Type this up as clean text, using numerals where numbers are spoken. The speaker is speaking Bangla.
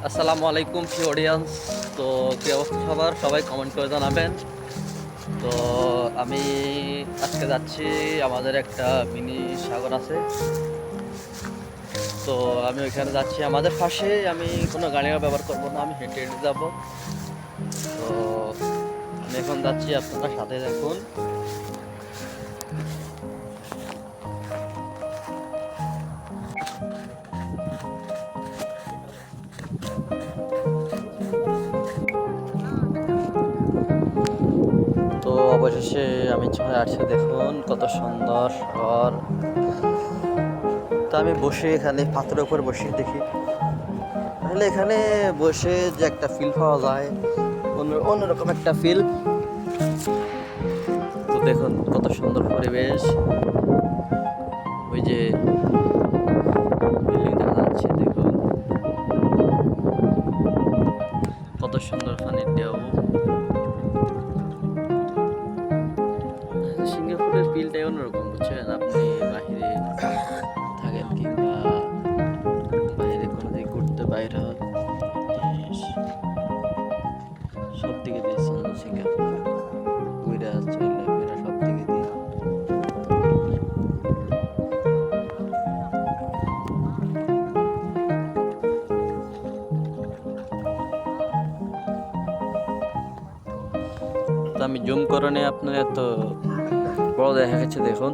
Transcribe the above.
আসসালামু আলাইকুম প্রিয় অডিয়েন্স। তো কি অবস্থা সবার, সবাই কমেন্ট করে জানাবেন। তো আমি আজকে যাচ্ছি, আমাদের একটা মিনি সাগর আছে। তো আমি ওইখানে যাচ্ছি, আমাদের পাশে। আমি কোনো গাড়িও ব্যবহার করবো না, আমি হেঁটে হেঁটে যাবো। তো আমি এখন যাচ্ছি, আপনারা সাথে দেখুন। তো অবশেষে আমি চলে আসছি, দেখুন কত সুন্দর শহর। তো আমি বসে এখানে পাথরের উপর বসে দেখি, তাহলে এখানে বসে যে একটা ফিল পাওয়া যায়, অন্যরকম একটা ফিল। তো দেখুন কত সুন্দর পরিবেশ, ওই যে বিল্ডিং দেখা যাচ্ছে, দেখুন কত সুন্দর পানির ঢেউ। সিঙ্গাপুরের ফিলটাই অন্যরকম, বুঝছেন? আপনি বাহিরে থাকেন কিংবা বাইরে কোনো দিকে ঘুরতে বাইরে হন, সব দিকে দিয়েছেন সিঙ্গাপুর, ঘুরে চলে ফেরা সব দিকে দিয়ে। তো আমি জুম করে নিয়ে আপনার এত বড় দেখা গেছে, দেখুন।